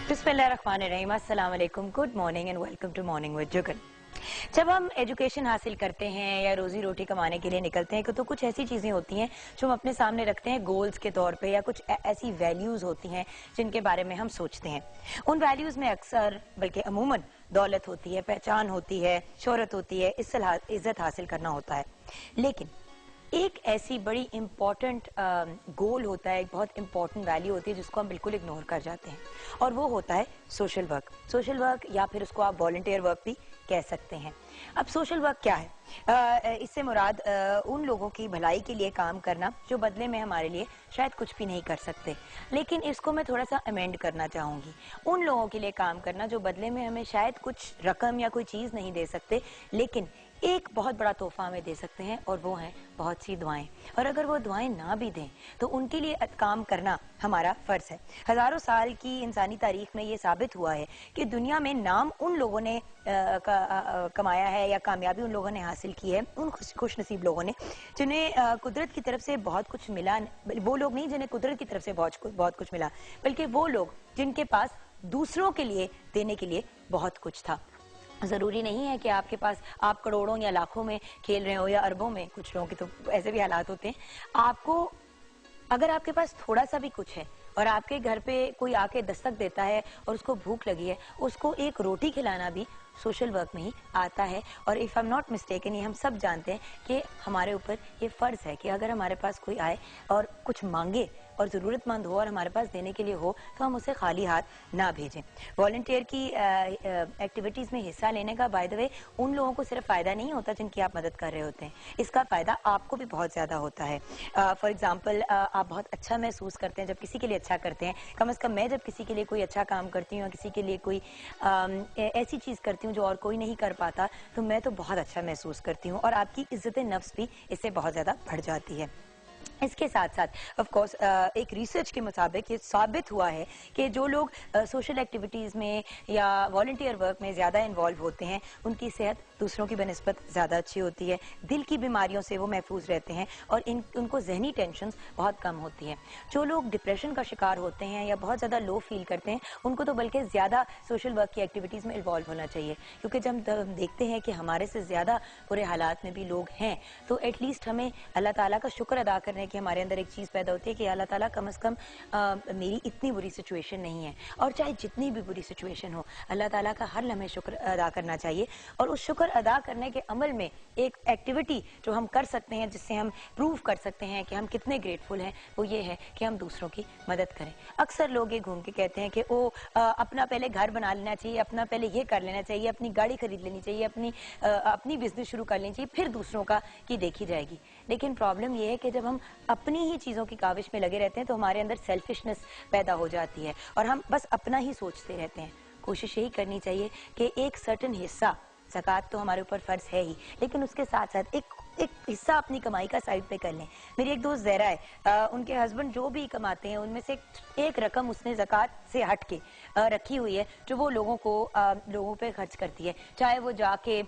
बिस्मिल्लाहिर्रहमानिर्रहीम, अस्सलाम वालेकुम, good morning and welcome to morning with Jugal. जब हम एजुकेशन हासिल करते हैं या रोजी रोटी कमाने के लिए निकलते हैं तो कुछ ऐसी चीज़ें होती हैं जो हम अपने सामने रखते हैं गोल्स के तौर पे, या कुछ ऐसी वैल्यूज़ होती हैं जिनके बारे में हम सोचते हैं। उन वैल्यूज़ में अक्सर बल्कि अमूमन दौलत होती है, पहचान होती है, शोहरत होती है, इज्जत हासिल करना होता है। लेकिन एक ऐसी बड़ी इंपॉर्टेंट गोल होता है, एक बहुत इंपॉर्टेंट वैल्यू होती है जिसको हम बिल्कुल इग्नोर कर जाते हैं, और वो होता है सोशल वर्क। सोशल वर्क या फिर उसको आप वॉलंटियर वर्क भी कह सकते हैं। अब सोशल वर्क क्या है? इससे मुराद उन लोगों की भलाई के लिए काम करना जो बदले में हमारे लिए शायद कुछ भी नहीं कर सकते, लेकिन इसको मैं थोड़ा सा अमेंड करना चाहूँगी। उन लोगों के लिए काम करना जो बदले में हमें शायद कुछ रकम या कोई चीज़ नहीं दे सकते, लेकिन एक बहुत बड़ा तोहफा हमें दे सकते हैं, और वो है बहुत सी दुआएं। और अगर वो दुआएं ना भी दें तो उनके लिए काम करना हमारा फ़र्ज़ है। हज़ारों साल की इंसानी तारीख में ये साबित हुआ है कि दुनिया में नाम उन लोगों ने कमाया है या कामयाबी उन लोगों ने हासिल की है, उन खुश नसीब लोगों ने जिन्हें कुदरत की तरफ से बहुत कुछ मिला। वो लोग नहीं जिन्हें कुदरत की तरफ से बहुत कुछ मिला, बल्कि वो लोग जिनके पास दूसरों के लिए देने के लिए बहुत कुछ था। ज़रूरी नहीं है कि आपके पास आप करोड़ों या लाखों में खेल रहे हो या अरबों में, कुछ लोगों के तो ऐसे भी हालात होते हैं। आपको अगर आपके पास थोड़ा सा भी कुछ है और आपके घर पे कोई आके दस्तक देता है और उसको भूख लगी है, उसको एक रोटी खिलाना भी सोशल वर्क में ही आता है। और if I am not mistaken, ये हम सब जानते हैं कि हमारे ऊपर ये फ़र्ज़ है कि अगर हमारे पास कोई आए और कुछ मांगे और ज़रूरतमंद हो और हमारे पास देने के लिए हो, तो हम उसे खाली हाथ ना भेजें। वॉलंटियर की एक्टिविटीज़ में हिस्सा लेने का बाय द वे उन लोगों को सिर्फ फ़ायदा नहीं होता जिनकी आप मदद कर रहे होते हैं, इसका फ़ायदा आपको भी बहुत ज़्यादा होता है। फॉर एग्ज़ाम्पल, आप बहुत अच्छा महसूस करते हैं जब किसी के लिए अच्छा करते हैं। कम से कम मैं जब किसी के लिए कोई अच्छा काम करती हूँ या किसी के लिए कोई ऐसी चीज़ करती हूँ जो और कोई नहीं कर पाता, तो मैं तो बहुत अच्छा महसूस करती हूँ, और आपकी इज्जत नफ्स भी इससे बहुत ज़्यादा बढ़ जाती है। इसके साथ साथ ऑफ कोर्स एक रिसर्च के मुताबिक ये साबित हुआ है कि जो लोग सोशल एक्टिविटीज़ में या वॉलंटियर वर्क में ज़्यादा इन्वॉल्व होते हैं, उनकी सेहत दूसरों की बनस्बत ज़्यादा अच्छी होती है, दिल की बीमारियों से वो महफूज रहते हैं, और उनको जहनी टेंशन बहुत कम होती हैं। जो लोग डिप्रेशन का शिकार होते हैं या बहुत ज़्यादा लो फील करते हैं, उनको तो बल्कि ज़्यादा सोशल वर्क की एक्टिविटीज़ में इन्वॉल्व होना चाहिए, क्योंकि जब हम देखते हैं कि हमारे से ज़्यादा बुरे हालात में भी लोग हैं, तो एटलीस्ट हमें अल्लाह ताला का शुक्र अदा करने कि हमारे अंदर एक चीज़ पैदा होती है कि अल्लाह ताला कम से कम मेरी इतनी बुरी सिचुएशन नहीं है। और चाहे जितनी भी बुरी सिचुएशन हो, अल्लाह ताला का हर लम्हे शुक्र अदा करना चाहिए। और उस शुक्र अदा करने के अमल में एक एक्टिविटी जो हम कर सकते हैं, जिससे हम प्रूव कर सकते हैं कि हम कितने ग्रेटफुल हैं, वो ये है कि हम दूसरों की मदद करें। अक्सर लोग ये घूम के कहते हैं कि अपना पहले घर बना लेना चाहिए, अपना पहले ये कर लेना चाहिए, अपनी गाड़ी खरीद लेनी चाहिए, अपनी बिजनेस शुरू कर लेनी चाहिए, फिर दूसरों का की देखी जाएगी। लेकिन प्रॉब्लम ये है कि जब हम अपनी ही चीज़ों की काविश में लगे रहते हैं तो हमारे अंदर सेल्फिशनेस पैदा हो जाती है, और हम बस अपना ही सोचते रहते हैं। कोशिश यही करनी चाहिए कि एक सर्टेन हिस्सा, ज़कात तो हमारे ऊपर फ़र्ज़ है ही, लेकिन उसके साथ साथ एक हिस्सा अपनी कमाई का साइड पे कर लें। मेरी एक दोस्त ज़हरा है, उनके हस्बैंड जो भी कमाते हैं उनमें से एक रकम उसने ज़कात से हट के रखी हुई है, जो वो लोगों पे खर्च करती है। चाहे वो जाके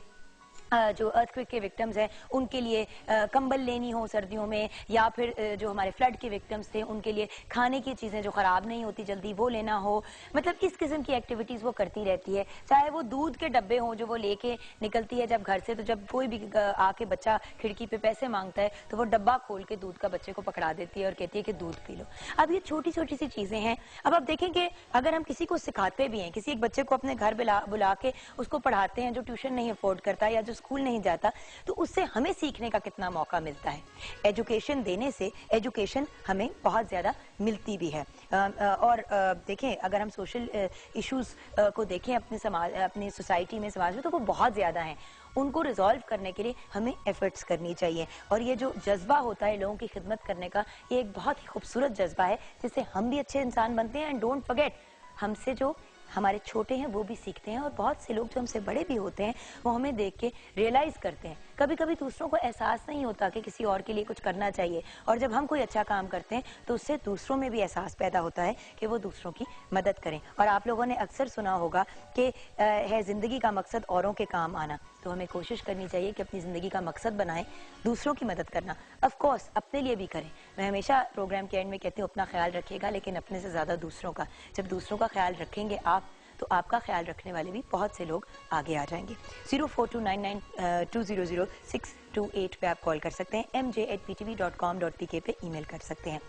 जो अर्थक्वेक के विक्टिम्स हैं उनके लिए कंबल लेनी हो सर्दियों में, या फिर जो हमारे फ्लड के विक्टिम्स थे उनके लिए खाने की चीज़ें जो ख़राब नहीं होती जल्दी वो लेना हो। मतलब इस किस्म की एक्टिविटीज़ वो करती रहती है। चाहे वो दूध के डब्बे हों जो वो लेके निकलती है जब घर से, तो जब कोई भी आके बच्चा खिड़की पे पैसे मांगता है तो वो डब्बा खोल के दूध का बच्चे को पकड़ा देती है और कहती है कि दूध पी लो। अब ये छोटी छोटी सी चीज़ें हैं। अब आप देखें कि अगर हम किसी को सिखाते भी हैं, किसी एक बच्चे को अपने घर बुला के उसको पढ़ाते हैं जो ट्यूशन नहीं अफोर्ड करता या जो स्कूल नहीं जाता, तो उससे हमें सीखने का कितना मौका मिलता है। एजुकेशन देने से एजुकेशन हमें बहुत ज़्यादा मिलती भी है। और देखें, अगर हम सोशल इश्यूज़ को देखें अपनी सोसाइटी में, समाज में, तो वो बहुत ज़्यादा हैं। उनको रिजॉल्व करने के लिए हमें एफर्ट्स करनी चाहिए, और ये जो जज्बा होता है लोगों की खिदमत करने का, ये एक बहुत ही खूबसूरत जज्बा है जिससे हम भी अच्छे इंसान बनते हैं। एंड डोंट फॉरगेट, हमसे जो हमारे छोटे हैं वो भी सीखते हैं, और बहुत से लोग जो हमसे बड़े भी होते हैं वो हमें देख के रियलाइज़ करते हैं। कभी कभी दूसरों को एहसास नहीं होता कि किसी और के लिए कुछ करना चाहिए, और जब हम कोई अच्छा काम करते हैं तो उससे दूसरों में भी एहसास पैदा होता है कि वो दूसरों की मदद करें। और आप लोगों ने अक्सर सुना होगा कि है ज़िंदगी का मकसद औरों के काम आना। तो हमें कोशिश करनी चाहिए कि अपनी ज़िंदगी का मकसद बनाएं दूसरों की मदद करना। ऑफ कोर्स अपने लिए भी करें। मैं हमेशा प्रोग्राम के एंड में कहती हूँ अपना ख्याल रखिएगा, लेकिन अपने से ज़्यादा दूसरों का। जब दूसरों का ख्याल रखेंगे आप, तो आपका ख्याल रखने वाले भी बहुत से लोग आगे आ जाएंगे। 042992000628 पे आप कॉल कर सकते हैं। mj@ptv.com.pk पे ईमेल कर सकते हैं।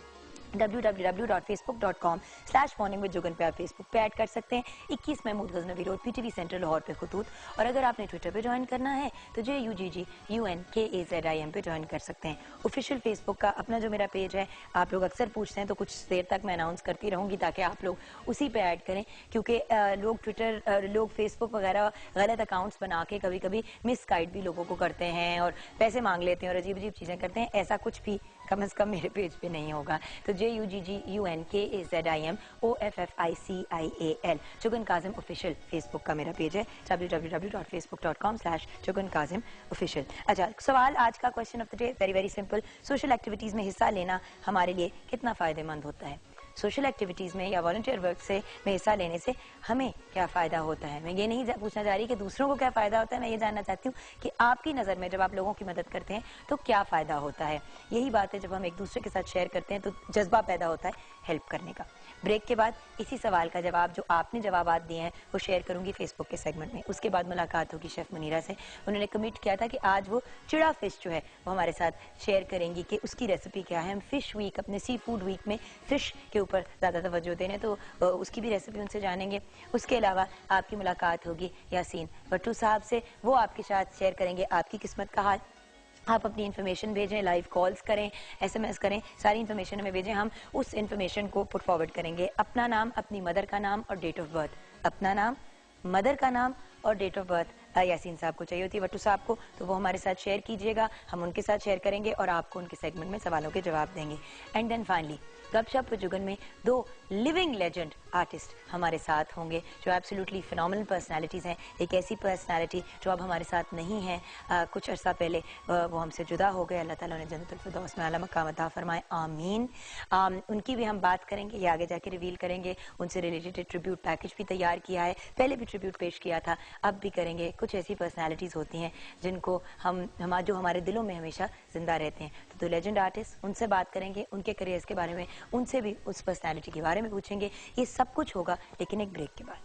www.facebook.com/morningwithjugan पे आप फेसबुक पे ऐड कर सकते हैं। 21 Mahmood Ghaznavi road, PTV centre Lahore पे खतूत। और अगर आपने ट्विटर पे ज्वाइन करना है तो JUGGUNKAZIM पे ज्वाइन कर सकते हैं। ऑफिशियल फेसबुक का अपना जो मेरा पेज है, आप लोग अक्सर पूछते हैं तो कुछ देर तक मैं अनाउंस करती रहूंगी ताकि आप लोग उसी पे ऐड करें, क्योंकि लोग फेसबुक वगैरह गलत अकाउंट्स बना के कभी कभी मिसगाइड भी लोगों को करते हैं और पैसे मांग लेते हैं और अजीब अजीब चीज़ें करते हैं। ऐसा कुछ भी कम से कम मेरे पेज पे नहीं होगा। तो JUGGUNKAZIMOFFICIAL Jugan Kazim official Facebook का मेरा पेज है। www.facebook.com/जुगन काजिम ऑफिशियल। अच्छा, सवाल आज का question of the day very very simple. Social activities में हिस्सा लेना हमारे लिए कितना फायदेमंद होता है? सोशल एक्टिविटीज़ में या वॉलंटियर वर्क में हिस्सा लेने से हमें क्या फ़ायदा होता है? मैं ये नहीं पूछना चाह रही कि दूसरों को क्या फ़ायदा होता है, मैं ये जानना चाहती हूँ कि आपकी नज़र में जब आप लोगों की मदद करते हैं तो क्या फ़ायदा होता है। यही बात है, जब हम एक दूसरे के साथ शेयर करते हैं तो जज्बा पैदा होता है हेल्प करने का। ब्रेक के बाद इसी सवाल का जवाब जो आपने जवाबात दिए हैं वो शेयर करूंगी फेसबुक के सेगमेंट में। उसके बाद मुलाकात होगी शेफ मुनीरा से। उन्होंने कमिट किया था कि आज वो चिड़ा फिश जो है वो हमारे साथ शेयर करेंगी कि उसकी रेसिपी क्या है। हम फिश वीक, अपने सी फूड वीक में फिश के ऊपर ज़्यादा तवज्जो देने, तो उसकी भी रेसिपी उनसे जानेंगे। उसके अलावा आपकी मुलाकात होगी यासीन भट्टू साहब से, वो आपके साथ शेयर करेंगे आपकी किस्मत का हाल। आप अपनी इन्फॉर्मेशन भेजें, लाइव कॉल्स करें, SMS करें, सारी इन्फॉर्मेशन हमें भेजें, हम उस इन्फॉर्मेशन को पुट फॉरवर्ड करेंगे। अपना नाम, अपनी मदर का नाम और डेट ऑफ बर्थ। अपना नाम, मदर का नाम और डेट ऑफ बर्थ यासीन साहब को चाहिए होती है, भट्टू साहब को, तो वो हमारे साथ शेयर कीजिएगा। हम उनके साथ शेयर करेंगे और आपको उनके सेगमेंट में सवालों के जवाब देंगे। एंड देन फाइनली गपशप विद जुगन में 2 लिविंग लेजेंड आर्टिस्ट हमारे साथ होंगे जो एब्सोल्युटली फिनोमिनल पर्सनालिटीज़ हैं। एक ऐसी पर्सनालिटी जो अब हमारे साथ नहीं है, कुछ अर्सा पहले वो हमसे जुदा हो गए। अल्लाह ताला उन्हें जन्नतुल फिरदौस में आला मकाम अता फरमाए, आमीन। उनकी भी हम बात करेंगे, ये आगे जाके रिवील करेंगे। उनसे रिलेटेड एक ट्रिब्यूट पैकेज भी तैयार किया है, पहले भी ट्रिब्यूट पेश किया था, अब भी करेंगे। कुछ ऐसी पर्सनालिटीज़ होती हैं जिनको जो हमारे दिलों में हमेशा जिंदा रहते हैं। तो लेजेंड आर्टिस्ट, उनसे बात करेंगे, उनके करियर्स के बारे में, उनसे भी उस पर्सनालिटी के बारे में पूछेंगे। ये सब कुछ होगा लेकिन एक ब्रेक के बाद।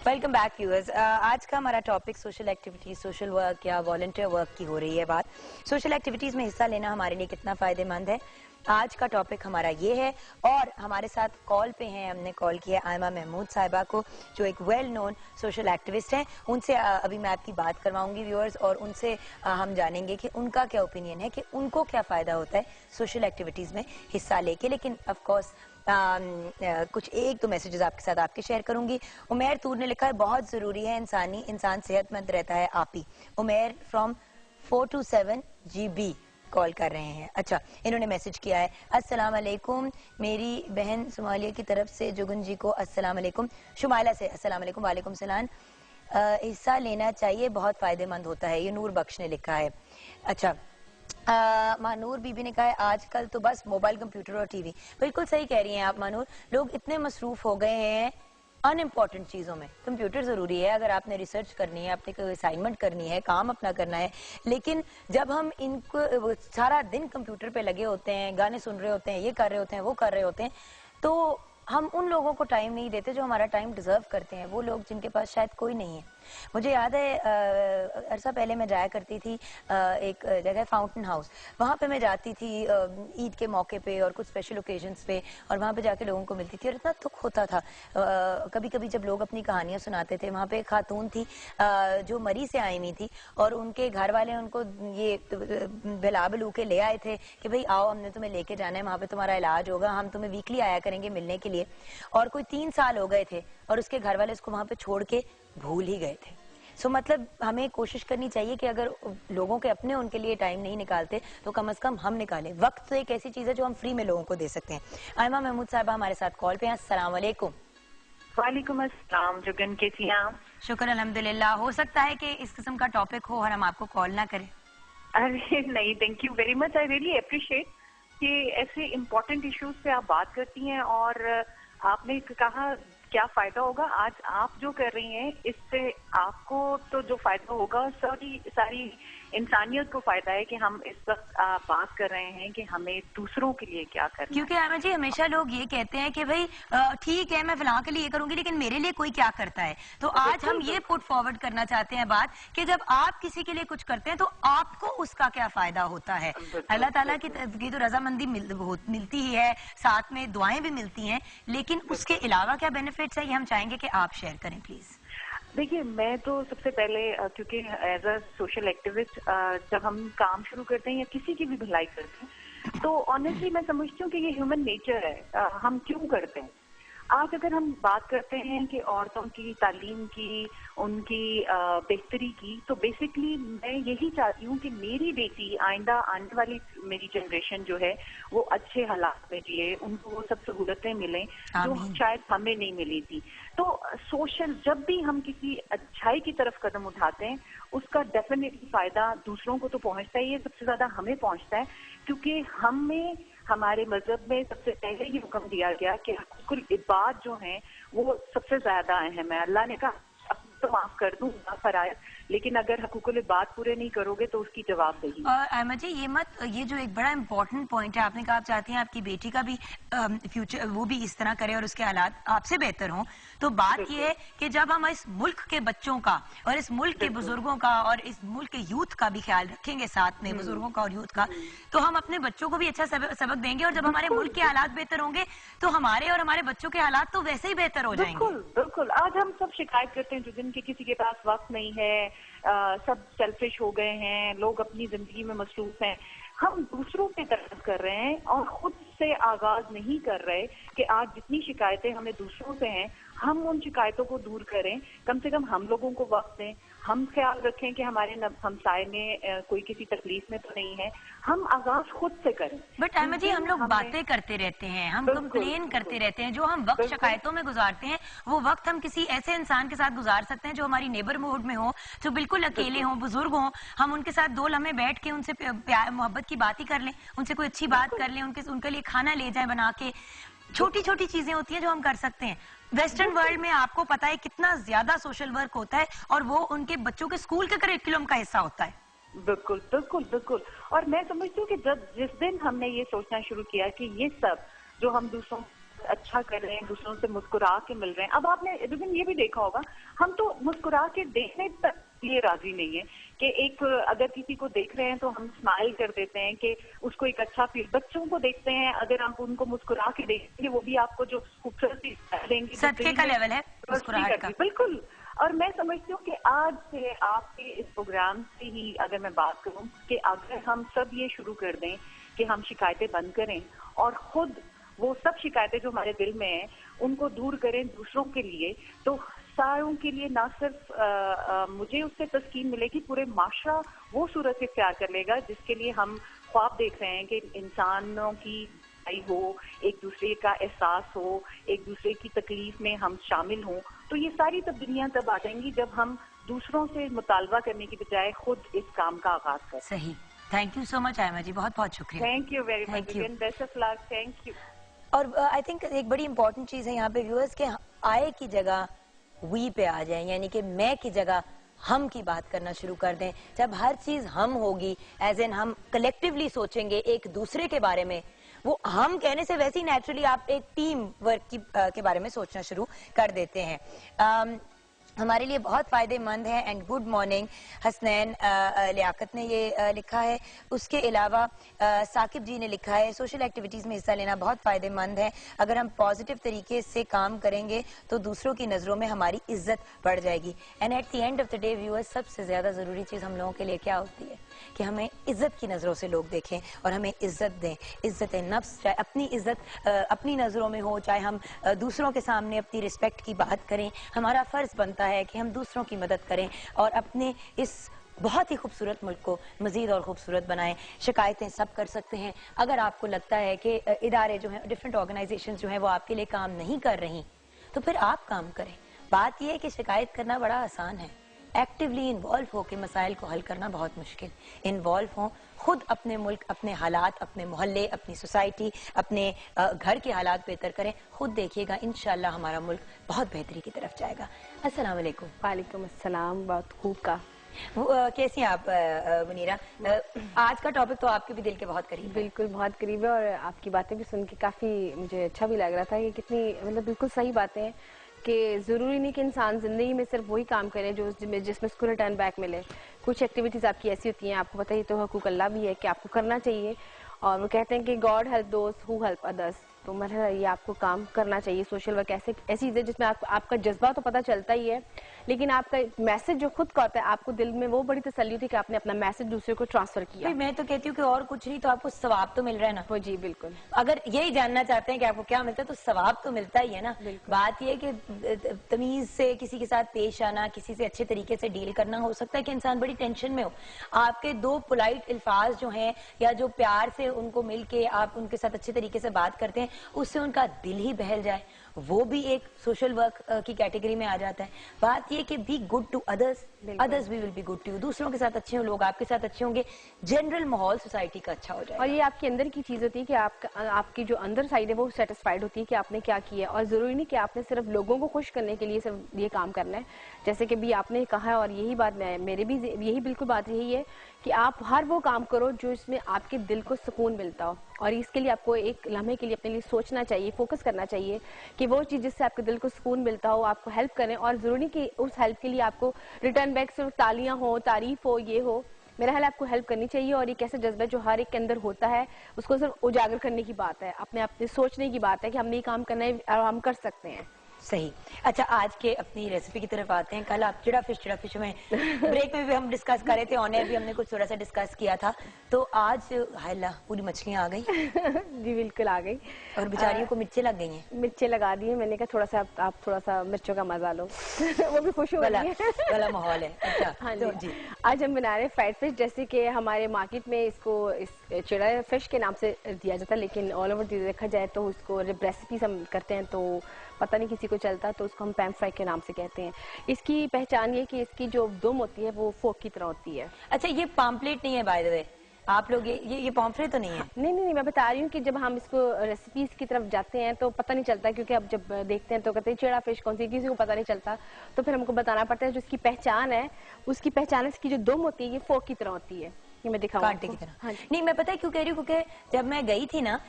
Welcome back viewers. आज का हमारा topic social activities, social work या वॉलंटियर वर्क की हो रही है बात। सोशल एक्टिविटीज में हिस्सा लेना हमारे लिए कितना फायदेमंद है, आज का टॉपिक हमारा ये है। और हमारे साथ कॉल पे हैं, हमने कॉल किया आयमा महमूद साहिबा को जो एक वेल नोन सोशल एक्टिविस्ट हैं। उनसे अभी मैं आपकी बात करवाऊंगी व्यूअर्स, और उनसे हम जानेंगे कि उनका क्या ओपिनियन है, कि उनको क्या फ़ायदा होता है सोशल एक्टिविटीज़ में हिस्सा लेके। लेकिन ऑफकोर्स कुछ एक दो मैसेजेस आपके साथ आपके शेयर करूंगी। उमेर तूर ने लिखा है बहुत ज़रूरी है इंसान सेहतमंद रहता है। आप ही उमेर फ्रॉम 427 GB कॉल कर रहे हैं। अच्छा, इन्होंने मैसेज किया है, अस्सलाम वालेकुम, मेरी बहन सोमालिया की तरफ से जुगन जी को अस्सलाम वालेकुम, शुमाइला से अस्सलाम वालेकुम। वालेकुम सलाम। हिस्सा लेना चाहिए, बहुत फायदेमंद होता है, ये नूर बख्श ने लिखा है। अच्छा, मानूर बीबी ने कहा है आजकल तो बस मोबाइल, कंप्यूटर और टीवी। बिल्कुल सही कह रही हैं आप मानूर, लोग इतने मसरूफ हो गए हैं अनइम्पॉर्टेंट चीज़ों में। कंप्यूटर ज़रूरी है अगर आपने रिसर्च करनी है, आपने कोई असाइनमेंट करनी है, काम अपना करना है, लेकिन जब हम इनको सारा दिन कंप्यूटर पे लगे होते हैं, गाने सुन रहे होते हैं, ये कर रहे होते हैं, वो कर रहे होते हैं, तो हम उन लोगों को टाइम नहीं देते जो हमारा टाइम डिजर्व करते हैं, वो लोग जिनके पास शायद कोई नहीं है। मुझे याद है अरसा पहले मैं जाया करती थी एक जगह फाउंटेन हाउस, वहाँ पे मैं जाती थी ईद के मौके पे और कुछ स्पेशल ओकेजन्स पे, और वहाँ पे जाके लोगों को मिलती थी और इतना दुख होता था। कभी कभी जब लोग अपनी कहानियाँ सुनाते थे, वहाँ पे एक खातून थी जो मरी से आई हुई थी और उनके घर वाले उनको ये बिला बिलू के ले आए थे कि भाई आओ, हमने तुम्हें लेके जाना है, वहाँ पे तुम्हारा इलाज होगा, हम तुम्हें वीकली आया करेंगे मिलने के लिए। और कोई 3 साल हो गए थे और उसके घर वाले उसको वहाँ पे छोड़ के भूल ही गए थे। सो मतलब हमें कोशिश करनी चाहिए कि अगर लोगों के अपने उनके लिए टाइम नहीं निकालते तो कम से कम हम निकालें। वक्त तो एक ऐसी चीज है जो हम फ्री में लोगों को दे सकते हैं। आयमा महमूद साहबा हमारे साथ कॉल पे हैं। अस्सलाम वालेकुम। वालेकुम अस्सलाम। जुगन कैसी हैं आप? शुक्र अल्हम्दुलिल्लाह। हो सकता है कि इस किस्म का टॉपिक हो और हम आपको कॉल ना करें। अरे नहीं, thank you very much. I really appreciate कि ऐसे इम्पोर्टेंट इश्यूज पे आप बात करती हैं और आपने कहा क्या फायदा होगा। आज आप जो कर रही हैं इससे आपको तो जो फायदा होगा सारी इंसानियत को फायदा है कि हम इस वक्त बात कर रहे हैं कि हमें दूसरों के लिए क्या करना है। क्योंकि आयमा जी हमेशा लोग ये कहते हैं कि भाई ठीक है मैं फिलहाल के लिए ये करूंगी लेकिन मेरे लिए कोई क्या करता है। तो आज हम ये पुट फॉरवर्ड करना चाहते हैं बात कि जब आप किसी के लिए कुछ करते हैं तो आपको उसका क्या फायदा होता है। अल्लाह ताला की तो रजामंदी मिलती ही है, साथ में दुआएं भी मिलती हैं, लेकिन उसके अलावा क्या बेनिफिट्स है ये हम चाहेंगे कि आप शेयर करें प्लीज। देखिए, मैं तो सबसे पहले क्योंकि एज अ सोशल एक्टिविस्ट जब हम काम शुरू करते हैं या किसी की भी भलाई करते हैं तो ऑनेस्टली मैं समझती हूँ कि ये ह्यूमन नेचर है। हम क्यों करते हैं। आज अगर हम बात करते हैं कि औरतों की तालीम की, उनकी बेहतरी की, तो बेसिकली मैं यही चाहती हूँ कि मेरी बेटी आइंदा आने वाली मेरी जनरेशन जो है वो अच्छे हालात में जिए, उनको वो सब सहूलतें मिलें जो शायद हमें नहीं मिली थी। तो सोशल जब भी हम किसी अच्छाई की तरफ कदम उठाते हैं उसका डेफिनेटली फायदा दूसरों को तो पहुंचता ही है, सबसे ज्यादा हमें पहुंचता है क्योंकि हमें हमारे मजहब में सबसे पहले ही हुक्म दिया गया कि हकूकुल इबाद जो हैं वो सबसे ज्यादा अहम है। अल्लाह ने कहा अब तो माफ कर दूंगा फराइज, लेकिन अगर हकूकुल इबाद पूरे नहीं करोगे तो उसकी जवाबदेही। और अहमद जी ये जो एक बड़ा इंपॉर्टेंट पॉइंट है, आपने कहा आप चाहती हैं आपकी बेटी का भी फ्यूचर वो भी इस तरह करे और उसके हालात आपसे बेहतर हों। तो बात ये है कि जब हम इस मुल्क के बच्चों का और इस मुल्क के बुजुर्गों का और इस मुल्क के यूथ का भी ख्याल रखेंगे, साथ में बुजुर्गों का और यूथ का, तो हम अपने बच्चों को भी अच्छा सबक देंगे और जब हमारे मुल्क के हालात बेहतर होंगे तो हमारे और हमारे बच्चों के हालात तो वैसे ही बेहतर हो जाएंगे। बिल्कुल बिल्कुल। आज हम सब शिकायत करते हैं जिनके किसी के पास वक्त नहीं है, सब सेल्फिश हो गए हैं, लोग अपनी जिंदगी में मसरूफ हैं। हम दूसरों पे तरस कर रहे हैं और खुद से आगाज नहीं कर रहे कि आज जितनी शिकायतें हमें दूसरों से हैं हम उन शिकायतों को दूर करें। कम से कम हम लोगों को वक्त दें, हम ख्याल रखें कि हमारे हमसाए में कोई किसी तकलीफ में तो नहीं है। हम आगाज खुद से करें। बट अहमद जी हम लोग बातें करते रहते हैं, हम कंप्लेन करते रहते हैं। जो हम वक्त शिकायतों में गुजारते हैं वो वक्त हम किसी ऐसे इंसान के साथ गुजार सकते हैं जो हमारी नेबरहुड में हो, जो बिल्कुल अकेले हों, बुजुर्ग हों। हम उनके साथ 2 लम्हे बैठ के उनसे प्यार मोहब्बत की बात ही कर लें, उनसे कोई अच्छी बात कर लें, उनके लिए खाना ले जाए बना के। छोटी छोटी चीजें होती हैं जो हम कर सकते हैं। वेस्टर्न वर्ल्ड में आपको पता है कितना ज्यादा सोशल वर्क होता है और वो उनके बच्चों के स्कूल के करिकुलम का हिस्सा होता है। बिल्कुल बिल्कुल बिल्कुल। और मैं समझती हूँ कि जिस दिन हमने ये सोचना शुरू किया कि ये सब जो हम दूसरों अच्छा कर रहे हैं, दूसरों से मुस्कुरा के मिल रहे हैं। अब आपने लेकिन ये भी देखा होगा हम तो मुस्कुरा के देखने तक लिए राजी नहीं है कि एक अगर किसी को देख रहे हैं तो हम स्माइल कर देते हैं कि उसको एक अच्छा फील। बच्चों को देखते हैं, अगर आप उनको मुस्कुरा के देखेंगे वो भी आपको जो खूबसूरती देंगे, सदके का लेवल है मुस्कुराहट का। बिल्कुल। और मैं समझती हूँ कि आज से आपके इस प्रोग्राम से ही अगर मैं बात करूँ कि अगर हम सब ये शुरू कर दें कि हम शिकायतें बंद करें और खुद वो सब शिकायतें जो हमारे दिल में हैं उनको दूर करें दूसरों के लिए, तो सारों के लिए ना सिर्फ मुझे उससे तस्कीन मिलेगी, पूरे माशरा वो सूरत इख्तियार कर लेगा जिसके लिए हम ख्वाब देख रहे हैं कि इंसानों की हो, एक दूसरे का एहसास हो, एक दूसरे की तकलीफ में हम शामिल हों। तो ये सारी तब्दीलियां तब आ जाएंगी जब हम दूसरों से मुतालबा करने की बजाय खुद इस काम का आगाज करें। सही। Thank you so much Aima ji, बहुत बहुत शुक्रिया। Thank you very much, best of luck. Thank you. और आई थिंक एक बड़ी इंपॉर्टेंट चीज है यहाँ पे व्यूअर्स के आए की जगह वी पे आ जाए, यानी कि मैं की जगह हम की बात करना शुरू कर दें। जब हर चीज हम होगी, एज एन हम कलेक्टिवली सोचेंगे एक दूसरे के बारे में, वो हम कहने से वैसे ही नेचुरली आप एक टीम वर्क के बारे में सोचना शुरू कर देते हैं। हमारे लिए बहुत फायदेमंद है। And good morning Hasnain Liaquat ने ये लिखा है। उसके अलावा साकिब जी ने लिखा है सोशल एक्टिविटीज में हिस्सा लेना बहुत फायदेमंद है। अगर हम पॉजिटिव तरीके से काम करेंगे तो दूसरों की नजरों में हमारी इज्जत बढ़ जाएगी। And at the end of the day viewers, सबसे ज्यादा जरूरी चीज हम लोगों के लिए क्या होती है कि हमें इज्जत की नजरों से लोग देखें और हमें इज्जत दें। इज्जत नफ्स, चाहे अपनी इज्जत अपनी नजरों में हो, चाहे हम दूसरों के सामने अपनी रिस्पेक्ट की बात करें, हमारा फर्ज बनता बनता है कि हम दूसरों की मदद करें और अपने इस बहुत ही खूबसूरत मुल्क को मजीद और खूबसूरत बनाएं। शिकायतें सब कर सकते हैं। अगर आपको लगता है कि इदारे जो हैं, डिफरेंट ऑर्गेनाइजेशन जो हैं, वो आपके लिए काम नहीं कर रही, तो फिर आप काम करें। बात यह है कि शिकायत करना बड़ा आसान है, एक्टिवली इन्वॉल्व होकर मसाइल को हल करना बहुत मुश्किल। इन्वॉल्व हों, खुद अपने मुल्क, अपने हालात, अपने मोहल्ले, अपनी सोसाइटी, अपने घर के हालात बेहतर करें। खुद देखिएगा, इंशाल्लाह हमारा मुल्क बहुत बेहतरी की तरफ जाएगा। अस्सलाम वालेकुम। वालेकुम अस्सलाम। बहुत खूब का। कैसी हैं आप मुनीरा? आज का टॉपिक तो आपके भी दिल के बहुत करीब है। बिल्कुल बहुत करीब है और आपकी बातें भी सुन के काफ़ी मुझे अच्छा भी लग रहा था कि कितनी मतलब बिल्कुल सही बातें हैं कि ज़रूरी नहीं कि इंसान ज़िंदगी में सिर्फ वही काम करे जो जिसमें उसको रिटर्न बैक मिले। कुछ एक्टिविटीज़ आपकी ऐसी होती हैं, आपको पता ही तो हकूक़ अल्लाह भी है कि आपको करना चाहिए, और वो कहते हैं कि गॉड हेल्प दोस्त हु हेल्प अदर्स। तो मतलब ये आपको काम करना चाहिए। सोशल वर्क ऐसी चीज़ जिसमें आपका जज्बा तो पता चलता ही है, लेकिन आपका मैसेज जो खुद का होता है, आपको दिल में वो बड़ी तसल्ली होती है कि आपने अपना मैसेज दूसरे को ट्रांसफर किया। मैं तो कहती हूँ कि और कुछ नहीं तो आपको सवाब तो मिल रहा है ना। वो जी बिल्कुल। अगर यही जानना चाहते हैं कि आपको क्या मिलता है, तो सवाब तो मिलता ही है ना। बात यह है कि तमीज से किसी के साथ पेश आना, किसी से अच्छे तरीके से डील करना, हो सकता है कि इंसान बड़ी टेंशन में हो, आपके दो पोलाइट अल्फाज जो हैं या जो प्यार से उनको मिल के आप उनके साथ अच्छे तरीके से बात करते हैं, उससे उनका दिल ही बहल जाए, वो भी एक सोशल वर्क की कैटेगरी में आ जाता है। बात ये कि be good to others, others भी will be good to you. दूसरों के साथ अच्छे हो, लोग आपके साथ अच्छे होंगे, जनरल माहौल सोसाइटी का अच्छा हो जाएगा। और ये आपके अंदर की चीज होती है कि आपकी जो अंदर साइड है वो सेटिस्फाइड होती है कि आपने क्या किया है, और जरूरी नहीं कि आपने सिर्फ लोगों को खुश करने के लिए सिर्फ ये काम करना है। जैसे कि भी आपने कहा है, और यही बात मेरे भी यही बिल्कुल बात यही है कि आप हर वो काम करो जो इसमें आपके दिल को सुकून मिलता हो, और इसके लिए आपको एक लम्हे के लिए अपने लिए सोचना चाहिए, फोकस करना चाहिए कि वो चीज़ जिससे आपके दिल को सुकून मिलता हो आपको हेल्प करें। और ज़रूरी कि उस हेल्प के लिए आपको रिटर्न बैक सिर्फ तालियां हो, तारीफ हो, ये हो। मेरा ख्याल आपको हेल्प करनी चाहिए, और ये कैसे जज्बा जो हर एक के अंदर होता है उसको सिर्फ उजागर करने की बात है, अपने सोचने की बात है कि हमने ये काम करना है और हम कर सकते हैं। सही। अच्छा, आज के अपनी रेसिपी की तरफ आते हैं। कल आप चिड़ा फिश में ब्रेक में भी हम डिस्कस कर रहे थे, ऑन एयर भी हमने कुछ थोड़ा सा डिस्कस किया था, तो आज हाय अल्लाह पूरी मछलियां आ गई। जी बिल्कुल आ गई, और बेचारियों को मिर्चें लग गई हैं। मिर्चें लगा दी है। मैंने कहा थोड़ा सा आप थोड़ा सा मिर्चों का मजा लो। वो भी खुश हो रही है। वाला माहौल है। अच्छा हाँ तो जी। आज हम बना रहे हैं फ्राइड फिश। जैसे कि हमारे मार्केट में इसको इस चिड़ा फिश के नाम से दिया जाता है, लेकिन ऑल ओवर देखा जाए तो उसको जब रेसिपीज हम करते हैं तो पता नहीं किसी को चलता, तो उसको हम पैन फ्राई के नाम से कहते हैं। इसकी पहचान ये कि इसकी जो दुम होती है वो फोक की तरह होती है। अच्छा, ये पाम्पलेट नहीं है बाय द वे, आप लोग ये पॉम्फ्रेट तो नहीं है? नहीं, मैं बता रही हूँ कि जब हम इसको रेसिपीज की तरफ जाते हैं तो पता नहीं चलता, क्योंकि अब जब देखते हैं तो कहते हैं चिड़ा फिश कौन सी, किसी को पता नहीं चलता, तो फिर हमको बताना पड़ता है। जो इसकी पहचान है, उसकी पहचान इसकी जो दुम होती है ये फोक की तरह होती है। ये मैं दिखाऊंगी कांटे की तरह। हाँ। नहीं, मैं पता है क्यों कह रही हूँ, क्योंकि जब मैं गई थी ना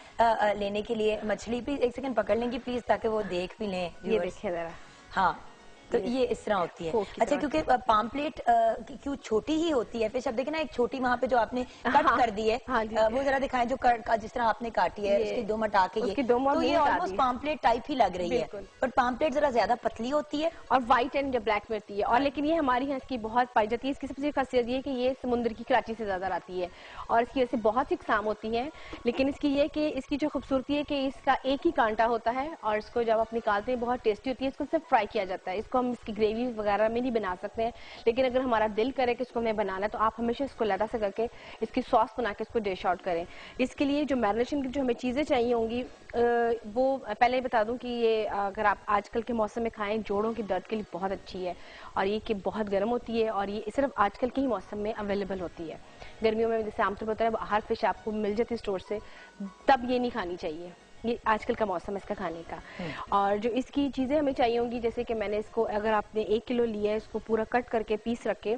लेने के लिए मछली, भी एक सेकंड पकड़ लेंगी प्लीज ताकि वो देख भी लें। ये देखें जरा। हाँ, तो ये इस तरह होती है। अच्छा, क्योंकि पाम्पलेट क्यों छोटी ही होती है फिश। अब देखिए ना, एक छोटी वहाँ पे जो आपने कट कर दी है, वो जरा दिखाएं, जो जिस तरह आपने काटी है, उसकी दो हटा के ये, तो ये ऑलमोस्ट पाम्पलेट टाइप ही लग रही है, पर पाम्पलेट जरा ज्यादा पतली होती है और व्हाइट एंड ब्लैक में होती है। और लेकिन ये हमारी यहाँ इसकी बहुत पाई जाती है। इसकी सबसे खासियत ये है कि ये समुद्र की कराची से ज्यादा आती है, और इसकी वैसे बहुत सी इकसाम होती है, लेकिन इसकी ये कि इसकी जो खूबसूरती है कि इसका एक ही कांटा होता है, और इसको जब आप निकालते हैं बहुत टेस्टी होती है। इसको सिर्फ फ्राई किया जाता है, इसको हम इसकी ग्रेवी वगैरह में नहीं बना सकते हैं, लेकिन अगर हमारा दिल करे कि इसको हमें बनाना है तो आप हमेशा इसको लड़ा से करके इसकी सॉस बना के इसको डिश आउट करें। इसके लिए जो मैरिनेशन की जो हमें चीज़ें चाहिए होंगी वो पहले ही बता दूं कि ये अगर आप आजकल के मौसम में खाएं, जोड़ों की दर्द के लिए बहुत अच्छी है, और ये कि बहुत गर्म होती है, और ये सिर्फ आजकल के ही मौसम में अवेलेबल होती है। गर्मियों में जैसे आमतौर पर होता है हर फिश आपको मिल जाती है स्टोर से, तब ये नहीं खानी चाहिए। ये आजकल का मौसम है इसका खाने का। और जो इसकी चीज़ें हमें चाहिए होंगी, जैसे कि मैंने इसको, अगर आपने 1 किलो लिया है, इसको पूरा कट करके पीस रख के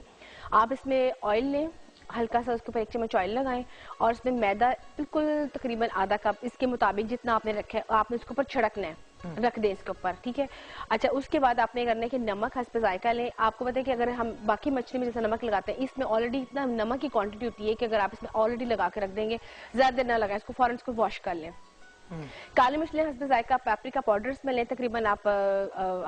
आप इसमें ऑयल लें, हल्का सा उसके ऊपर 1 चम्मच ऑयल लगाएं, और इसमें मैदा बिल्कुल तकरीबन आधा कप, इसके मुताबिक जितना आपने रखा है आपने उसके ऊपर छिड़कना है, रख दें इसके ऊपर, ठीक है। अच्छा, उसके बाद आपने करना है कि नमक हस्ब जायका लें। आपको पता है कि अगर हम बाकी मछली में जैसे नमक लगाते हैं, इसमें ऑलरेडी इतना नमक की क्वांटिटी होती है कि अगर आप इसमें ऑलरेडी लगा के रख देंगे, ज्यादा देर ना लगाएं, इसको फौरन इसको वॉश कर लें, काली मिर्च लें हस्बे जायका, पेपरिका पाउडर इसमें लें, तकरीबन आप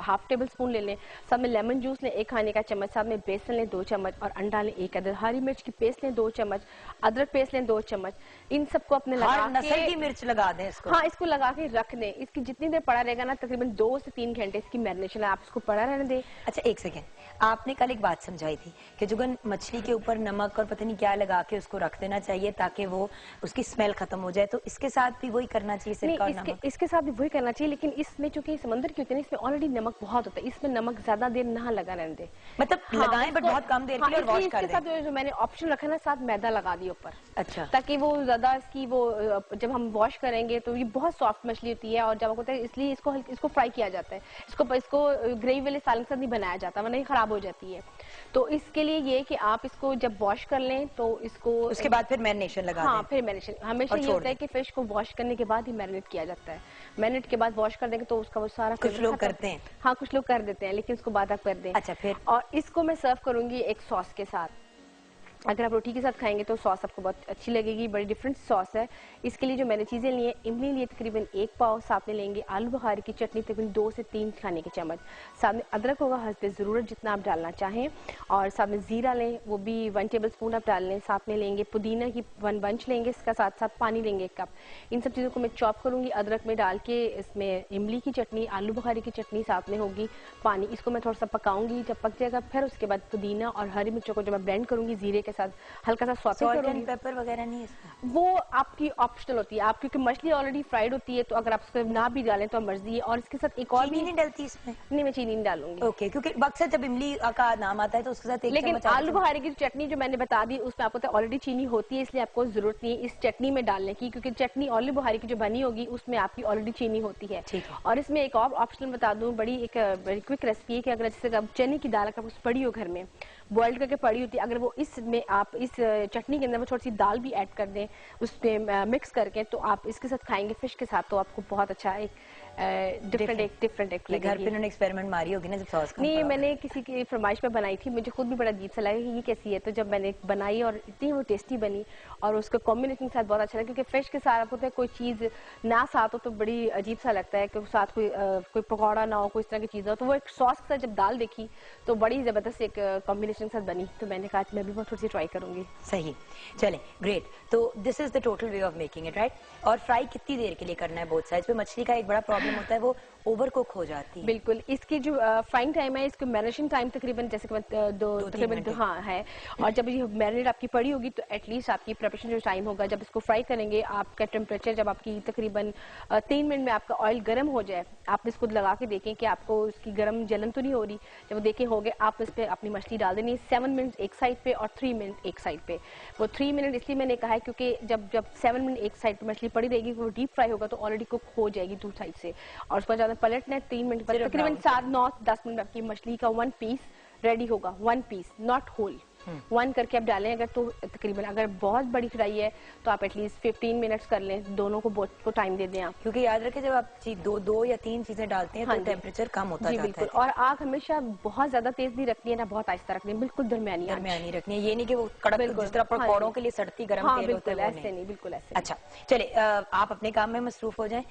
हाफ टेबल स्पून ले लें, साथ में लेमन जूस लें 1 खाने का चम्मच, साथ में बेसन लें 2 चम्मच और अंडा लें 1 अदद, हरी मिर्च की पेस्ट लें 2 चम्मच, अदरक पेस्ट लें 2 चम्मच। इन सबको अपने लगा नस्ल की मिर्च लगा दें इसको। हाँ, इसको लगा के रख दें। इसकी जितनी देर पड़ा रहेगा ना, तकरीबन 2 से 3 घंटे इसकी मैरिनेशन है, आप इसको पड़ा रहने दें। अच्छा, एक सेकेंड, आपने कल एक बात समझाई थी कि जुगन मछली के ऊपर नमक और पता नहीं क्या लगा के उसको रख देना चाहिए ताकि वो उसकी स्मेल खत्म हो जाए, तो इसके साथ भी वही करना चाहिए? सिरका और नमक इसके साथ भी वही करना चाहिए, लेकिन इसमें चूंकि समंदर की होती है ना, इसमें ऑलरेडी नमक बहुत होता है, इसमें नमक ज्यादा देर ना लगा रहने दे। मतलब लगाएं बट बहुत कम देर के लिए और वॉश कर दें। इसके साथ जो मैंने ऑप्शन रखा ना, साथ मैदा लगा दिया ऊपर। अच्छा, ताकि वो ज्यादा इसकी वो जब हम वॉश करेंगे तो ये बहुत सॉफ्ट मछली होती है, और जब होता है इसलिए इसको फ्राई किया जाता है, इसको ग्रेवी वाले सालन के साथ नहीं बनाया जाता, वरना ये खराब हो जाती है। तो इसके लिए ये कि आप इसको जब वॉश कर लें तो इसको उसके बाद फिर मैरिनेशन लगा दें। हाँ, फिर मैरिनेशन हमेशा ये होता है कि फिश को वॉश करने के बाद ही मैरिनेट किया जाता है। मैरिनेट के बाद वॉश कर देंगे तो उसका वो सारा कुछ लोग करते हैं। हाँ, कुछ लोग कर देते हैं, लेकिन उसको बाद आप कर दें। अच्छा, फिर और इसको मैं सर्व करूंगी एक सॉस के साथ। अगर आप रोटी के साथ खाएंगे तो सॉस आपको बहुत अच्छी लगेगी, बड़ी डिफरेंट सॉस है। इसके लिए जो मैंने चीज़ें ली हैं, इमली लिए तकरीबन 1 पाव, साथ में लेंगे आलू बुखारे की चटनी तकरीबन 2 से 3 खाने के चम्मच, साथ में अदरक होगा हस्बे ज़रूरत जितना आप डालना चाहें, और साथ में ज़ीरा लें, वो भी 1 टेबल स्पून आप डाल लें, साथ में लेंगे पुदीना की 1 बंच लेंगे, इसका साथ साथ पानी लेंगे 1 कप। इन सब चीज़ों को मैं चॉप करूँगी अदरक में डाल के, इसमें इमली की चटनी, आलू बुखारे की चटनी, साथ में होगी पानी। इसको मैं थोड़ा सा पकाऊंगी, जब पक जाएगा फिर उसके बाद पुदीना और हरी मिर्चों को जब मैं ब्लेंड करूँगी जीरे के साथ, हल्का सा सॉल्ट एंड पेपर वगैरह नहीं इसमें? वो आपकी ऑप्शनल होती है, आप क्योंकि मछली ऑलरेडी फ्राइड होती है, तो अगर आप उसको ना भी डालें तो मर्जी है। और इसके साथ एक और चीनी नहीं डलती इसमें? नहीं, मैं चीनी नहीं डालूंगी। ओके, क्योंकि अक्सर जब इमली का नाम आता है तो उसके साथ एक लेकिन चम्मच आलू बुखारे की चटनी जो मैंने बता दी उसमें आपको ऑलरेडी चीनी होती है, इसलिए आपको जरूरत नहीं है इस चटनी में डालने की, क्योंकि चटनी आलू बुखारे की जो बनी होगी उसमें आपकी ऑलरेडी चीनी होती है। और इसमें एक और ऑप्शन बता दूं, बड़ी क्विक रेसिपी है कि अगर जैसे चने की दाल अगर पड़ी हो घर में, बॉइल्ड करके पड़ी होती है, अगर वो इसमें आप इस चटनी के अंदर में थोड़ी सी दाल भी ऐड कर दें उसमें मिक्स करके, तो आप इसके साथ खाएंगे फिश के साथ, तो आपको बहुत अच्छा एक डिफरेंट घर पे उन्होंने एक्सपेरिमेंट मारी होगी ना जब सॉस का? नहीं, मैंने किसी की फरमाइश पे बनाई थी, मुझे खुद भी बड़ा अजीब सा लगा कि ये कैसी है, तो जब मैंने बनाई और इतनी वो टेस्टी बनी और उसका कॉम्बिनेशन के साथ बहुत अच्छा लगा, क्योंकि फिश के साथ होता है कोई चीज़ ना साथ हो तो बड़ी अजीब सा लगता है कि साथ कोई पकौड़ा ना हो, कोई इस तरह की चीज़ हो, तो वो एक सॉस के साथ जब दाल देखी तो बड़ी ज़बरदस्त एक कॉम्बिनेशन के साथ बनी, तो मैंने कहा मैं भी बहुत थोड़ी सी ट्राई करूंगी। सही, चलें, ग्रेट। तो this is the total way of making it, right? और फ्राई कितनी देर के लिए करना है बोथ साइड्स पे? मछली का एक बड़ा प्रॉब्लम होता है, वो ओवर कुक हो जाती है। बिल्कुल, इसकी जो फ्राइंग टाइम है, इसको मैरिनेशन टाइम तकरीबन जैसे तकरीबन हाँ है, और जब ये मैरिनेट आपकी पड़ी होगी तो एटलीस्ट आपकी प्रिपरेशन जो टाइम होगा जब इसको फ्राई करेंगे, आपका टेम्परेचर जब आपकी तकरीबन 3 मिनट में आपका ऑयल गर्म हो जाए, आप इसको लगा के देखें कि आपको उसकी गर्म जलन तो नहीं हो रही, जब देखें हो गए आप इस पर अपनी मछली डाल देनी 7 मिनट एक साइड पे और 3 मिनट एक साइड पे। वो 3 मिनट इसलिए मैंने कहा है क्योंकि जब 7 मिनट एक साइड पे मछली पड़ी रहेगी, वो डीप फ्राई होगा तो ऑलरेडी कुक हो जाएगी 2 साइड से, और उसको ज्यादा पलटना है 3 मिनट बाद, तकरीबन 7, 9, 10 मिनट आपकी मछली का 1 पीस रेडी होगा, 1 पीस नॉट होल, 1 करके आप डालें। अगर तो तकरीबन अगर बहुत बड़ी फ्राई है तो आप एटलीस्ट 15 मिनट्स कर लें, दोनों को बहुत को टाइम दे दें आप, क्योंकि याद रखें जब आप दो या 3 चीजें डालते हैं तो टेम्परेचर कम होता जाता है। और आग हमेशा बहुत ज्यादा तेज नहीं रखनी है ना बहुत आहिस्ता रखनी है, बिल्कुल दरमियानी रखनी है, ये नहीं कि वो कड़क जिस तरह पकौड़ों के लिए सड़ती गर्म तेल होता है, ऐसे नहीं, बिल्कुल ऐसे। अच्छा, चले आप अपने काम में मसरूफ हो जाएं।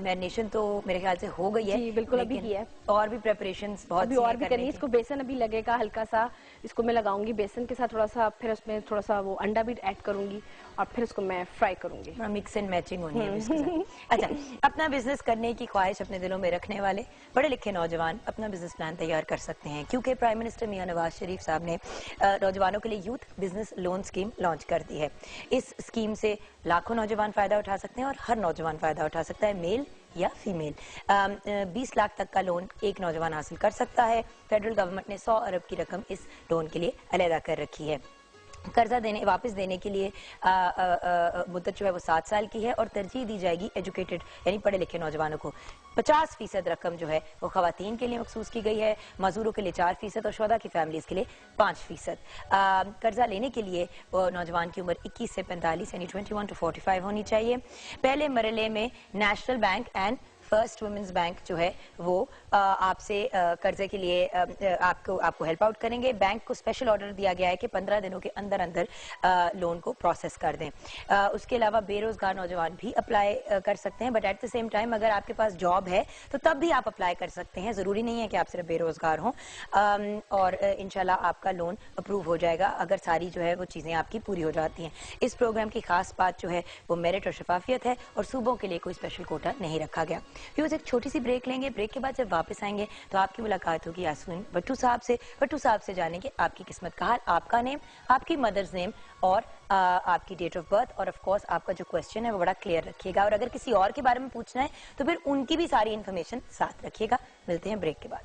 मैरिनेशन तो मेरे ख्याल से हो गई है। बिल्कुल, अभी की है, और भी प्रिपरेशंस बहुत अभी और भी करनी है। इसको बेसन अभी लगेगा हल्का सा, इसको मैं लगाऊंगी बेसन के साथ थोड़ा सा, फिर उसमें थोड़ा सा वो अंडा भी ऐड करूंगी और फिर उसको मैं फ्राई करूंगी। मिक्स एंड मैचिंग होनी है इसके साथ। अच्छा, अपना बिजनेस करने की ख्वाहिश अपने दिलों में रखने वाले पढ़े लिखे नौजवान अपना बिजनेस प्लान तैयार कर सकते हैं, क्योंकि प्राइम मिनिस्टर मियां नवाज शरीफ साहब ने नौजवानों के लिए youth business loan scheme launch कर दी है। इस स्कीम से लाखों नौजवान फायदा उठा सकते हैं और हर नौजवान फायदा उठा सकता है, मेल या फीमेल। 20 लाख तक का लोन एक नौजवान हासिल कर सकता है। फेडरल गवर्नमेंट ने 100 अरब की रकम इस लोन के लिए अलहदा कर रखी है। कर्जा वापस देने के लिए मुद्दत जो है वो 7 साल की है और तरजीह दी जाएगी एजुकेटेड यानी पढ़े लिखे नौजवानों को। 50% रकम जो है वो खवातीन के लिए मखसूस की गई है, मजदूरों के लिए 4% और शुहदा की फैमिलीज के लिए 5%। कर्जा लेने के लिए वो नौजवान की उम्र 21 से 45 यानी 21 to 45 होनी चाहिए। पहले मरहले में national bank and first women's bank जो है वो आपसे कर्जे के लिए आपको हेल्प आउट करेंगे। बैंक को स्पेशल ऑर्डर दिया गया है कि 15 दिनों के अंदर अंदर लोन को प्रोसेस कर दें। उसके अलावा बेरोजगार नौजवान भी अप्लाई कर सकते हैं, but at the same time अगर आपके पास जॉब है तो तब भी आप अप्लाई कर सकते हैं। जरूरी नहीं है कि आप सिर्फ बेरोजगार हों, और इंशाल्लाह आपका लोन अप्रूव हो जाएगा अगर सारी जो है वो चीजें आपकी पूरी हो जाती हैं। इस प्रोग्राम की खास बात जो है वो मेरिट और शफाफियत है और सूबों के लिए कोई स्पेशल कोटा नहीं रखा गया। व्यूअर्स, एक छोटी सी ब्रेक लेंगे। ब्रेक के बाद जब वापस आएंगे तो आपकी मुलाकात होगी यासीन भट्टू साहब से। भट्टू साहब से जानेंगे आपकी किस्मत का हाल, आपका नेम, आपकी मदर्स नेम और आपकी डेट ऑफ बर्थ, और ऑफ कोर्स आपका जो क्वेश्चन है वो बड़ा क्लियर रखिएगा, और अगर किसी और के बारे में पूछना है तो फिर उनकी भी सारी इन्फॉर्मेशन साथ रखिएगा। मिलते हैं ब्रेक के बाद।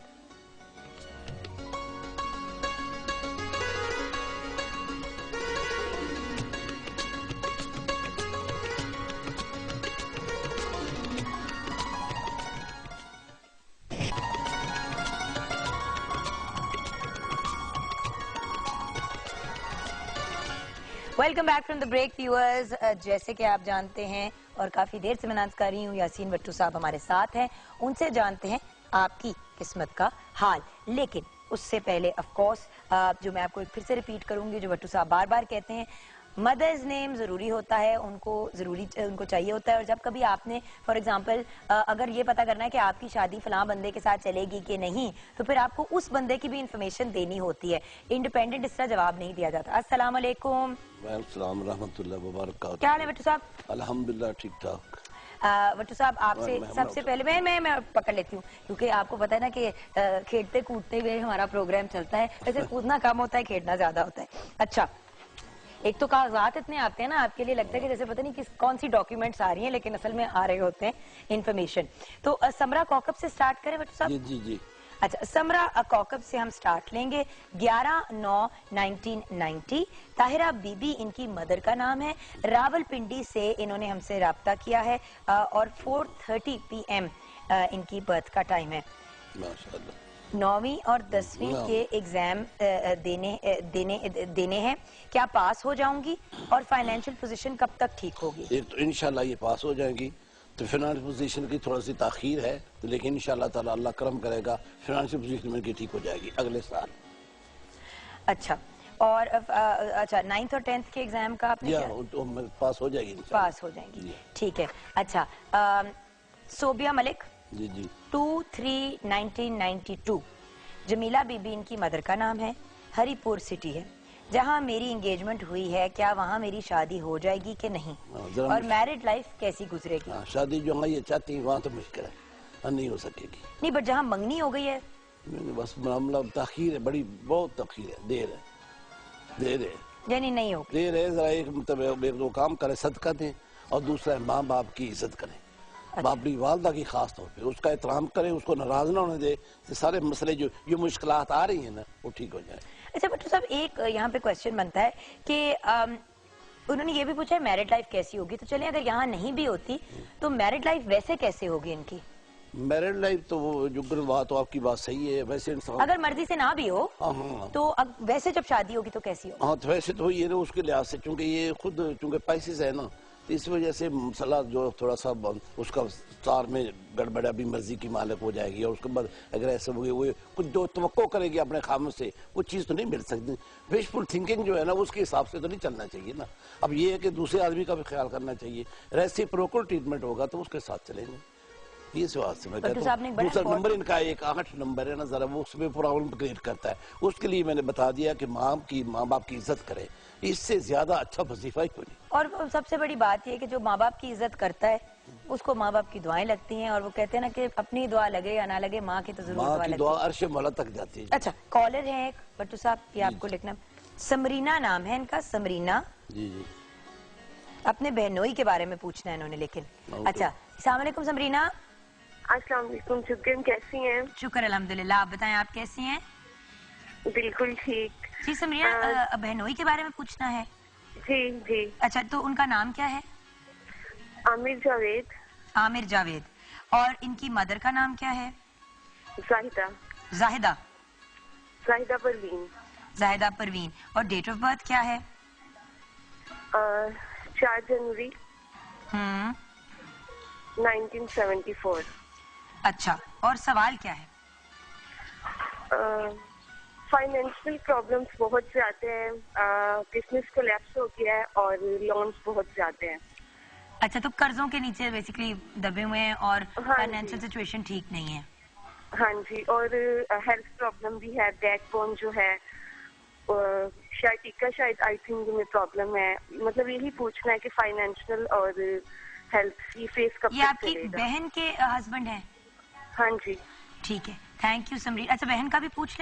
Welcome back from the break viewers. जैसे कि आप जानते हैं और काफी देर से मैं अनाउंस कर रही हूँ, यासीन भट्टू साहब हमारे साथ हैं। उनसे जानते हैं आपकी किस्मत का हाल, लेकिन उससे पहले ऑफ कोर्स जो मैं आपको फिर से रिपीट करूंगी, जो भट्टू साहब बार बार कहते हैं, मदर्स नेम जरूरी होता है, उनको चाहिए होता है। और जब कभी आपने फॉर एग्जांपल अगर ये पता करना है कि आपकी शादी फलां बंदे के साथ चलेगी कि नहीं, तो फिर आपको उस बंदे की भी इंफॉर्मेशन देनी होती है। इंडिपेंडेंट इस तरह जवाब नहीं दिया जाता। अस्सलाम वालेकुम। वालेकुम रहमतुल्लाह व बरकातहू। क्या हाल है भट्टू साहब? अल्हम्दुलिल्लाह ठीक ठाक। भट्टू साहब आपसे सबसे पहले मैं पकड़ लेती हूँ, क्योंकि आपको पता है ना कि खेलते कूदते हुए हमारा प्रोग्राम चलता है। वैसे कूदना कम होता है, खेलना ज्यादा होता है। अच्छा, एक तो कागजात इतने आते हैं ना आपके लिए, लगता है कि जैसे पता नहीं कौन सी डॉक्यूमेंट्स आ रही हैं, लेकिन असल में आ रहे होते हैं इन्फॉर्मेशन। तो समरा कौकब से स्टार्ट करें भट्टू साहब? जी जी। अच्छा, समरा कौकब से हम स्टार्ट लेंगे। 11/9/1990। ताहिरा बीबी इनकी मदर का नाम है। रावलपिंडी से इन्होंने हमसे राब्ता किया है और 4:30 PM इनकी बर्थ का टाइम है। माशाअल्लाह। 9वीं और 10वीं के एग्जाम देने हैं। क्या पास हो जाऊंगी? और फाइनेंशियल पोजीशन कब तक ठीक होगी? एक तो इंशाल्लाह ये पास हो जाएंगी, तो फाइनेंशियल पोजीशन की थोड़ी सी ताखीर है, तो लेकिन इंशाल्लाह ताला अल्लाह करम करेगा, फाइनेंशियल पोजीशन में ठीक हो जाएगी अगले साल। अच्छा, और अच्छा 9th और 10th के एग्जाम का आपने क्या? तो पास हो जाएगी, पास हो जाएंगी, ठीक है। अच्छा, सोबिया मलिक जी जी 2/3/1992। जमीला बीबी इनकी मदर का नाम है। हरिपुर सिटी है जहां मेरी एंगेजमेंट हुई है। क्या वहां मेरी शादी हो जाएगी कि नहीं? और मैरिड लाइफ कैसी गुजरेगी? शादी जो ये चाहती है वहाँ तो मुश्किल है, नहीं हो सकेगी। नहीं, बट जहां मंगनी हो गई है बस मामला ताखीर है, बड़ी बहुत ताखीर है, देर है यानी नहीं होगी। देर है। जरा एक मतलब एक दो काम करे, सदका दें, और दूसरा है माँ बाप की इज्जत करें। अच्छा। अपनी वालदा की खास तौर पे उसका एहतराम करें, उसको नाराज ना होने दे, तो सारे मसले जो मुश्किलात आ रही हैं ना वो ठीक हो जाए। अच्छा भट्टू साहब, एक यहाँ पे क्वेश्चन बनता है कि उन्होंने ये भी पूछा है मैरिड लाइफ कैसी होगी। तो चलिए अगर यहाँ नहीं भी होती तो मैरिड लाइफ वैसे कैसे होगी इनकी? मैरिड लाइफ तो वो जो बात तो आपकी बात सही है। वैसे इंसान अगर मर्जी से ना भी हो तो वैसे जब शादी होगी तो कैसी होगी? हाँ, तो वैसे तो ये ना उसके लिहाज से, चूंकि ये खुद चूंकि पैसेस है ना, तो इस वजह से मसला जो थोड़ा सा उसका सार में गड़बड़ा भी मर्जी की मालिक हो जाएगी, और उसके बाद अगर ऐसे हो वो कुछ जो तवक्को करेगी अपने खामों से, वो चीज़ तो नहीं मिल सकती। विशफुल थिंकिंग जो है ना उसके हिसाब से तो नहीं चलना चाहिए ना। अब ये है कि दूसरे आदमी का भी ख्याल करना चाहिए। रेसिप्रोकल ट्रीटमेंट होगा तो उसके साथ चलेंगे। ये सवाल से मैं कहता हूँ। दूसरा नंबर इनका एक 8 नंबर है ना, जरा वो उसमें प्रॉब्लम क्रिएट करता है। उसके लिए मैंने बता दिया कि माँ बाप की इज्जत करे, इससे ज्यादा अच्छा वजीफा ही कोई नहीं। और सबसे बड़ी बात यह कि जो माँ बाप की इज्जत करता है उसको माँ बाप की दुआएं लगती हैं, और वो कहते हैं ना कि अपनी दुआ लगे या ना लगे, माँ की तो जरूर दुआ लगती है। दुआ अर्श मौला तक जाती है। अच्छा, कॉलर है एक भट्टू साहब, ये आपको लिखना। समरीना नाम है इनका, समरीना। जी जी। अपने बहनोई के बारे में पूछना है इन्होंने, लेकिन अच्छा। अस्सलाम वालेकुम समरीना। अस्सलाम वालेकुम शुक्रिया, कैसी हैं? शुक्र अल्हम्दुलिल्लाह, आप बताएं आप कैसी हैं? बिल्कुल ठीक। जी समरीना, बहनोई के बारे में पूछना है। जी जी। अच्छा, तो उनका नाम क्या है? आमिर जावेद। आमिर जावेद। और इनकी मदर का नाम क्या है? जाहिदा। जाहिदा। जाहिदा परवीन। जाहिदा परवीन। और डेट ऑफ बर्थ क्या है? 4 जनवरी 1974। अच्छा, और सवाल क्या है? फाइनेंशियल प्रॉब्लम्स बहुत से आते हैं, बिजनेस कोलैप्स हो गया है और लोन्स बहुत ज्यादा हैं। अच्छा, तो कर्जों के नीचे बेसिकली दबे हुए हैं और हाँ फाइनेंशियल सिचुएशन ठीक नहीं है। हाँ जी, और हेल्थ प्रॉब्लम भी है, बैकबोन जो है शायद आई थिंक में प्रॉब्लम है। मतलब यही पूछना है कि फाइनेंशियल और हेल्थ की फेस कब ये तक आपकी चलेगा। बहन के हस्बैंड हैं? हाँ जी। ठीक है, थैंक यू समरीन। अच्छा, बहन का भी पूछ ले।